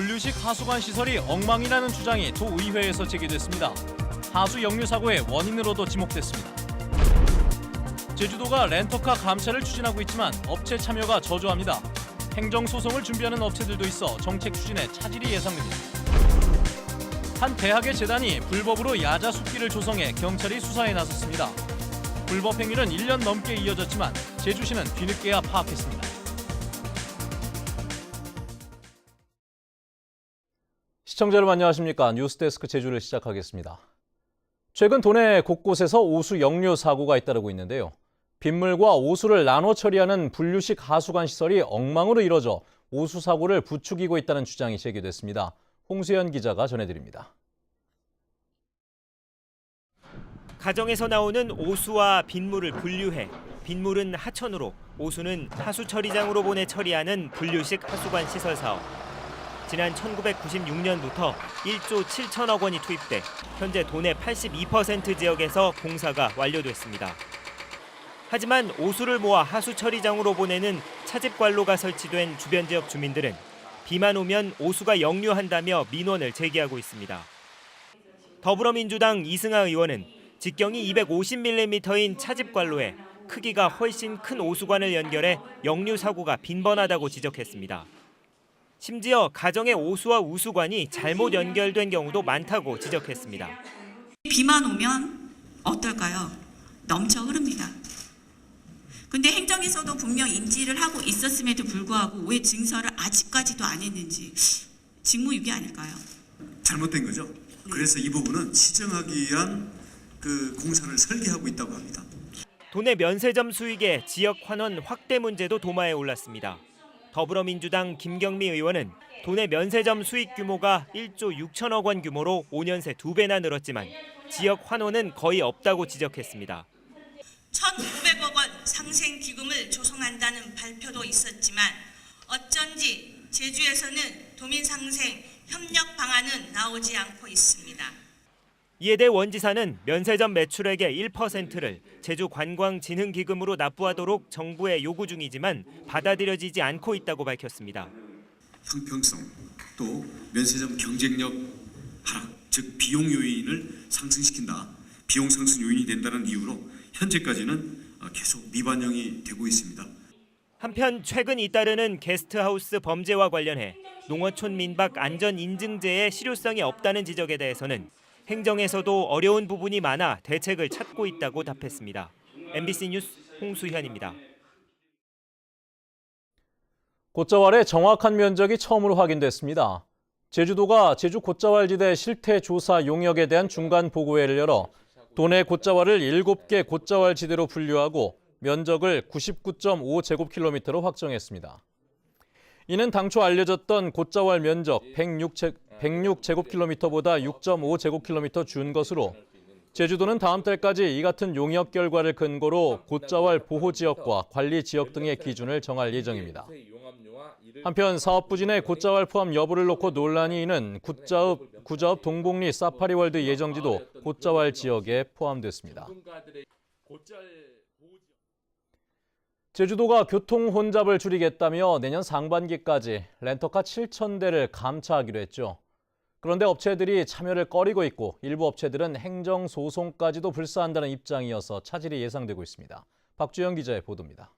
분류식 하수관 시설이 엉망이라는 주장이 도의회에서 제기됐습니다. 하수 역류 사고의 원인으로도 지목됐습니다. 제주도가 렌터카 감차를 추진하고 있지만 업체 참여가 저조합니다. 행정소송을 준비하는 업체들도 있어 정책 추진에 차질이 예상됩니다. 한 대학의 재단이 불법으로 야자 숲길을 조성해 경찰이 수사에 나섰습니다. 불법 행위는 1년 넘게 이어졌지만 제주시는 뒤늦게야 파악했습니다. 시청자 여러분 안녕하십니까? 뉴스데스크 제주를 시작하겠습니다. 최근 도내 곳곳에서 오수 역류 사고가 잇따르고 있는데요. 빗물과 오수를 나눠 처리하는 분류식 하수관 시설이 엉망으로 이뤄져 오수 사고를 부추기고 있다는 주장이 제기됐습니다. 홍수연 기자가 전해드립니다. 가정에서 나오는 오수와 빗물을 분류해 빗물은 하천으로, 오수는 하수 처리장으로 보내 처리하는 분류식 하수관 시설 사업. 지난 1996년부터 1조 7천억 원이 투입돼 현재 도내 82% 지역에서 공사가 완료됐습니다. 하지만 오수를 모아 하수 처리장으로 보내는 차집관로가 설치된 주변 지역 주민들은 비만 오면 오수가 역류한다며 민원을 제기하고 있습니다. 더불어민주당 이승하 의원은 직경이 250mm인 차집관로에 크기가 훨씬 큰 오수관을 연결해 역류 사고가 빈번하다고 지적했습니다. 심지어 가정의 오수와 우수관이 잘못 연결된 경우도 많다고 지적했습니다. 비만 오면 어떨까요? 넘쳐 흐릅니다. 근데 행정에서도 분명 인지를 하고 있었음에도 불구하고 왜 증서를 아직까지도 안 했는지 직무유기 아닐까요? 잘못된 거죠. 그래서 이 부분은 시정하기 위한 공사를 설계하고 있다고 합니다. 도내 면세점 수익의 지역 환원 확대 문제도 도마에 올랐습니다. 더불어민주당 김경미 의원은 도내 면세점 수익 규모가 1조 6천억 원 규모로 5년 새 2배나 늘었지만 지역 환원은 거의 없다고 지적했습니다. 1,500억 원 상생 기금을 조성한다는 발표도 있었지만 어쩐지 제주에서는 도민 상생 협력 방안은 나오지 않고 있습니다. 이에 대해 원지사는 면세점 매출액의 1%를 제주관광진흥기금으로 납부하도록 정부에 요구 중이지만 받아들여지지 않고 있다고 밝혔습니다. 형평성 또 면세점 경쟁력 하락, 즉 비용 요인을 상승시킨다. 비용 상승 요인이 된다는 이유로 현재까지는 계속 미반영이 되고 있습니다. 한편 최근 잇따르는 게스트하우스 범죄와 관련해 농어촌 민박 안전인증제의 실효성이 없다는 지적에 대해서는 행정에서도 어려운 부분이 많아 대책을 찾고 있다고 답했습니다. MBC 뉴스 홍수현입니다. 곶자왈의 정확한 면적이 처음으로 확인됐습니다. 제주도가 제주 곶자왈지대 실태 조사 용역에 대한 중간 보고회를 열어 도내 곶자왈을 7개 곶자왈지대로 분류하고 면적을 99.5제곱킬로미터로 확정했습니다. 이는 당초 알려졌던 곶자왈 면적 106제곱킬로미터보다 6.5제곱킬로미터 준 것으로 제주도는 다음 달까지 이 같은 용역 결과를 근거로 곶자왈 보호지역과 관리지역 등의 기준을 정할 예정입니다. 한편 사업 부진의 곶자왈 포함 여부를 놓고 논란이 있는 구자읍 동복리 사파리월드 예정지도 곶자왈 지역에 포함됐습니다. 제주도가 교통 혼잡을 줄이겠다며 내년 상반기까지 렌터카 7,000대를 감차하기로 했죠. 그런데 업체들이 참여를 꺼리고 있고 일부 업체들은 행정소송까지도 불사한다는 입장이어서 차질이 예상되고 있습니다. 박주영 기자의 보도입니다.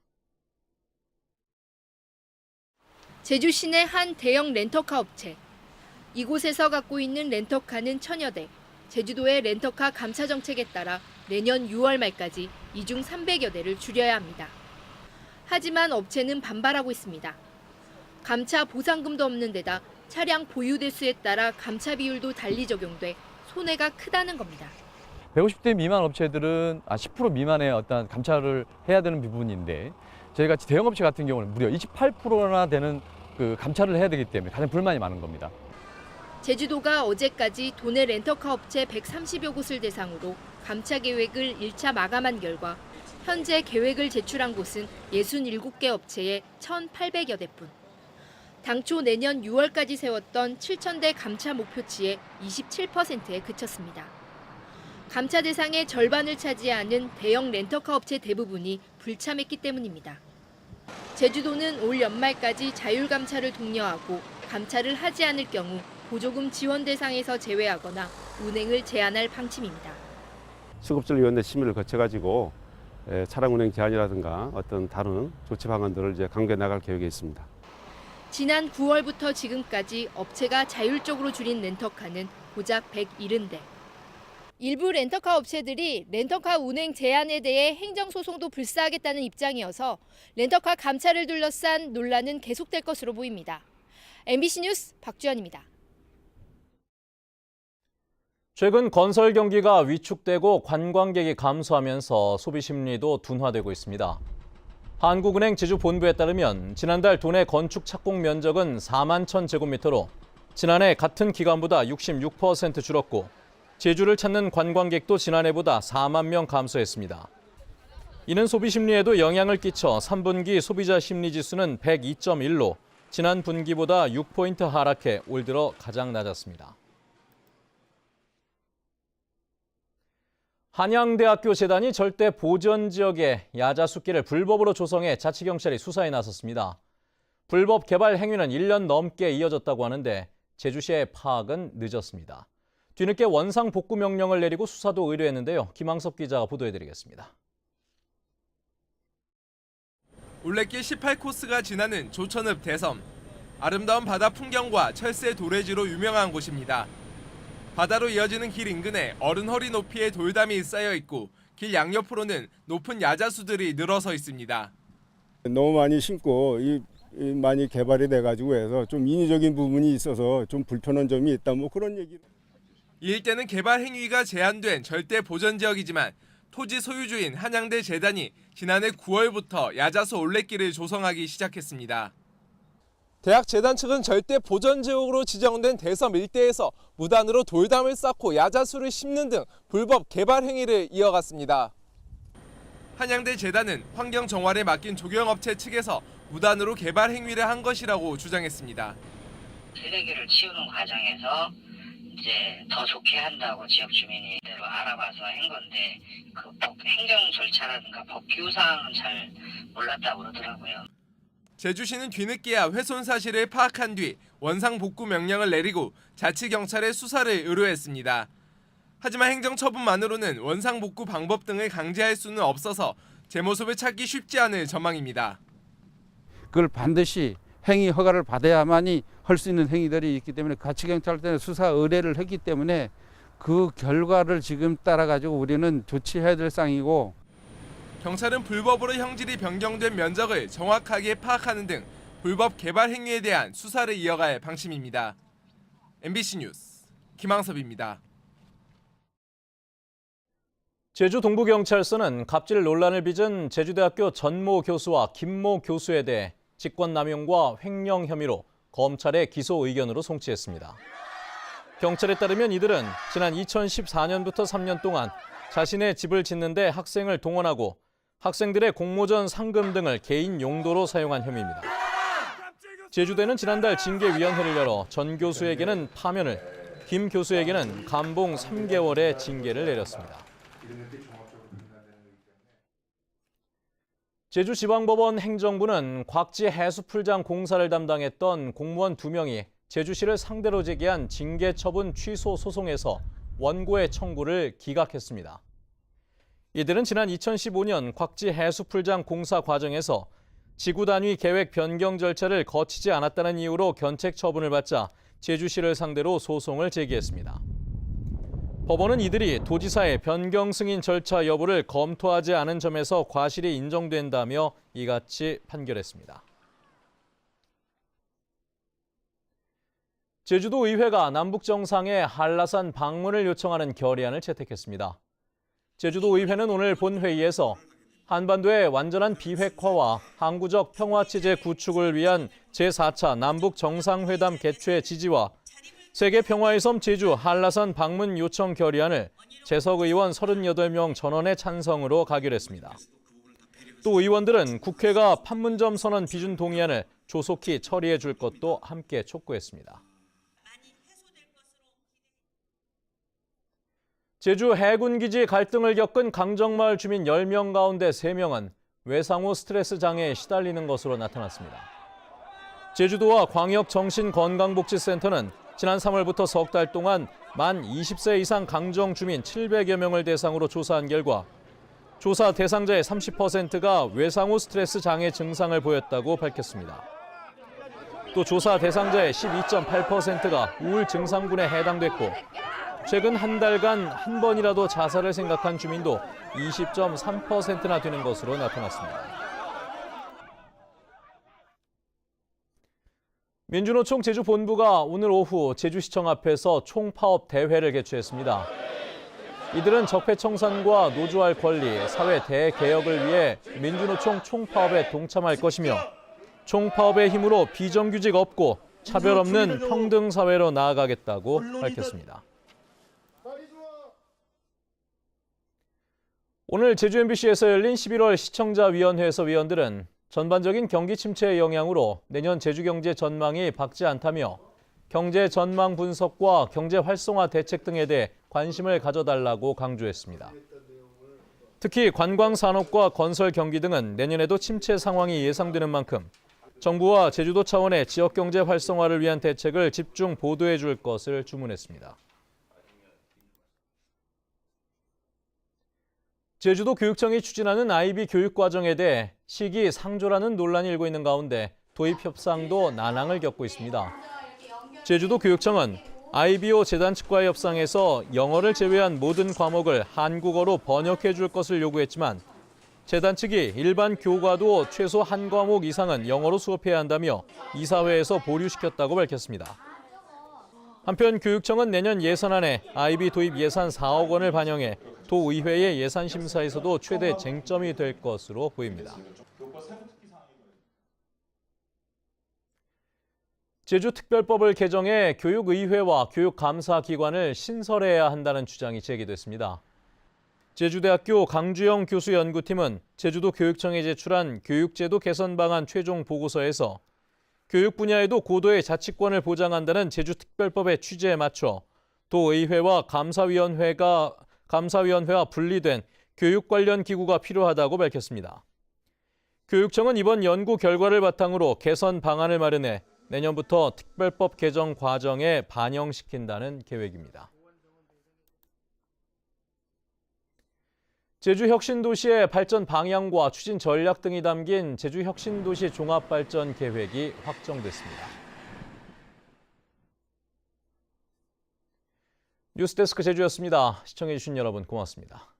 제주 시내 한 대형 렌터카 업체. 이곳에서 갖고 있는 렌터카는 1,000여 대. 제주도의 렌터카 감차 정책에 따라 내년 6월 말까지 이중 300여 대를 줄여야 합니다. 하지만 업체는 반발하고 있습니다. 감차 보상금도 없는 데다 차량 보유 대수에 따라 감차 비율도 달리 적용돼 손해가 크다는 겁니다. 150대 미만 업체들은 10% 미만의 어떤 감차를 해야 되는 부분인데 저희가 대형 업체 같은 경우는 무려 28%나 되는 감차를 해야 되기 때문에 가장 불만이 많은 겁니다. 제주도가 어제까지 도내 렌터카 업체 130여 곳을 대상으로 감차 계획을 1차 마감한 결과 현재 계획을 제출한 곳은 67개 업체의 1,800여 대뿐. 당초 내년 6월까지 세웠던 7,000대 감차 목표치의 27%에 그쳤습니다. 감차 대상의 절반을 차지하는 대형 렌터카 업체 대부분이 불참했기 때문입니다. 제주도는 올 연말까지 자율감차를 독려하고 감차를 하지 않을 경우 보조금 지원 대상에서 제외하거나 운행을 제한할 방침입니다. 수급절위원회 심의를 거쳐가지고 차량 운행 제한이라든가 어떤 다른 조치 방안들을 이제 강구해 나갈 계획에 있습니다. 지난 9월부터 지금까지 업체가 자율적으로 줄인 렌터카는 고작 170대. 일부 렌터카 업체들이 렌터카 운행 제한에 대해 행정소송도 불사하겠다는 입장이어서 렌터카 감차를 둘러싼 논란은 계속될 것으로 보입니다. MBC 뉴스 박주연입니다. 최근 건설 경기가 위축되고 관광객이 감소하면서 소비 심리도 둔화되고 있습니다. 한국은행 제주본부에 따르면 지난달 도내 건축 착공 면적은 4만 1,000제곱미터로 지난해 같은 기간보다 66% 줄었고 제주를 찾는 관광객도 지난해보다 4만 명 감소했습니다. 이는 소비 심리에도 영향을 끼쳐 3분기 소비자 심리지수는 102.1로 지난 분기보다 6포인트 하락해 올 들어 가장 낮았습니다. 한양대학교 재단이 절대 보전 지역에 야자수길을 불법으로 조성해 자치경찰이 수사에 나섰습니다. 불법 개발 행위는 1년 넘게 이어졌다고 하는데 제주시의 파악은 늦었습니다. 뒤늦게 원상 복구 명령을 내리고 수사도 의뢰했는데요. 김항섭 기자가 보도해드리겠습니다. 올레길 18코스가 지나는 조천읍 대섬. 아름다운 바다 풍경과 철새 도래지로 유명한 곳입니다. 바다로 이어지는 길 인근에 어른 허리 높이의 돌담이 쌓여 있고 길 양옆으로는 높은 야자수들이 늘어서 있습니다. 너무 많이 심고 많이 개발이 돼가지고 해서 좀 인위적인 부분이 있어서 좀 불편한 점이 있다 뭐 그런 얘기. 이 일대는 개발 행위가 제한된 절대 보전 지역이지만 토지 소유주인 한양대 재단이 지난해 9월부터 야자수 올레길을 조성하기 시작했습니다. 대학 재단 측은 절대 보전 지역으로 지정된 대섬 일대에서 무단으로 돌담을 쌓고 야자수를 심는 등 불법 개발 행위를 이어갔습니다. 한양대 재단은 환경정화를 맡긴 조경업체 측에서 무단으로 개발 행위를 한 것이라고 주장했습니다. 쓰레기를 치우는 과정에서 이제 더 좋게 한다고 지역 주민이 대로 알아봐서 한 건데 그 행정 절차라든가 법규 사항은 잘 몰랐다고 그러더라고요. 제주시는 뒤늦게야 훼손 사실을 파악한 뒤 원상 복구 명령을 내리고 자치경찰에 수사를 의뢰했습니다. 하지만 행정처분만으로는 원상 복구 방법 등을 강제할 수는 없어서 제 모습을 찾기 쉽지 않을 전망입니다. 그걸 반드시 행위 허가를 받아야만이 할 수 있는 행위들이 있기 때문에 자치경찰대는 수사 의뢰를 했기 때문에 그 결과를 지금 따라가지고 우리는 조치해야 될 상이고, 경찰은 불법으로 형질이 변경된 면적을 정확하게 파악하는 등 불법 개발 행위에 대한 수사를 이어갈 방침입니다. MBC 뉴스 김항섭입니다. 제주 동부경찰서는 갑질 논란을 빚은 제주대학교 전모 교수와 김모 교수에 대해 직권남용과 횡령 혐의로 검찰에 기소 의견으로 송치했습니다. 경찰에 따르면 이들은 지난 2014년부터 3년 동안 자신의 집을 짓는 데 학생을 동원하고 학생들의 공모전 상금 등을 개인 용도로 사용한 혐의입니다. 제주대는 지난달 징계위원회를 열어 전 교수에게는 파면을, 김 교수에게는 감봉 3개월의 징계를 내렸습니다. 제주지방법원 행정부는 곽지 해수풀장 공사를 담당했던 공무원 2명이 제주시를 상대로 제기한 징계처분 취소 소송에서 원고의 청구를 기각했습니다. 이들은 지난 2015년 곽지 해수풀장 공사 과정에서 지구 단위 계획 변경 절차를 거치지 않았다는 이유로 견책 처분을 받자 제주시를 상대로 소송을 제기했습니다. 법원은 이들이 도지사의 변경 승인 절차 여부를 검토하지 않은 점에서 과실이 인정된다며 이같이 판결했습니다. 제주도 의회가 남북 정상의 한라산 방문을 요청하는 결의안을 채택했습니다. 제주도 의회는 오늘 본회의에서 한반도의 완전한 비핵화와 항구적 평화체제 구축을 위한 제4차 남북 정상회담 개최 지지와 세계 평화의 섬 제주 한라산 방문 요청 결의안을 재석 의원 38명 전원의 찬성으로 가결했습니다. 또 의원들은 국회가 판문점 선언 비준 동의안을 조속히 처리해 줄 것도 함께 촉구했습니다. 제주 해군기지 갈등을 겪은 강정마을 주민 10명 가운데 3명은 외상후 스트레스 장애에 시달리는 것으로 나타났습니다. 제주도와 광역정신건강복지센터는 지난 3월부터 석 달 동안 만 20세 이상 강정 주민 700여 명을 대상으로 조사한 결과 조사 대상자의 30%가 외상 후 스트레스 장애 증상을 보였다고 밝혔습니다. 또 조사 대상자의 12.8%가 우울 증상군에 해당됐고 최근 한 달간 한 번이라도 자살을 생각한 주민도 20.3%나 되는 것으로 나타났습니다. 민주노총 제주본부가 오늘 오후 제주시청 앞에서 총파업 대회를 개최했습니다. 이들은 적폐청산과 노조할 권리, 사회 대개혁을 위해 민주노총 총파업에 동참할 것이며 총파업의 힘으로 비정규직 없고 차별 없는 평등 사회로 나아가겠다고 밝혔습니다. 오늘 제주 MBC에서 열린 11월 시청자위원회에서 위원들은 전반적인 경기 침체의 영향으로 내년 제주 경제 전망이 밝지 않다며 경제 전망 분석과 경제 활성화 대책 등에 대해 관심을 가져달라고 강조했습니다. 특히 관광 산업과 건설 경기 등은 내년에도 침체 상황이 예상되는 만큼 정부와 제주도 차원의 지역 경제 활성화를 위한 대책을 집중 보도해 줄 것을 주문했습니다. 제주도 교육청이 추진하는 IB 교육과정에 대해 시기상조라는 논란이 일고 있는 가운데 도입 협상도 난항을 겪고 있습니다. 제주도 교육청은 IBO 재단 측과의 협상에서 영어를 제외한 모든 과목을 한국어로 번역해 줄 것을 요구했지만 재단 측이 일반 교과도 최소 한 과목 이상은 영어로 수업해야 한다며 이사회에서 보류시켰다고 밝혔습니다. 한편 교육청은 내년 예산안에 IB 도입 예산 4억 원을 반영해 도의회의 예산 심사에서도 최대 쟁점이 될 것으로 보입니다. 제주특별법을 개정해 교육의회와 교육감사기관을 신설해야 한다는 주장이 제기됐습니다. 제주대학교 강주영 교수 연구팀은 제주도 교육청에 제출한 교육제도 개선 방안 최종 보고서에서 교육 분야에도 고도의 자치권을 보장한다는 제주특별법의 취지에 맞춰 도의회와 감사위원회와 분리된 교육 관련 기구가 필요하다고 밝혔습니다. 교육청은 이번 연구 결과를 바탕으로 개선 방안을 마련해 내년부터 특별법 개정 과정에 반영시킨다는 계획입니다. 제주혁신도시의 발전 방향과 추진 전략 등이 담긴 제주혁신도시 종합발전 계획이 확정됐습니다. 뉴스데스크 제주였습니다. 시청해주신 여러분 고맙습니다.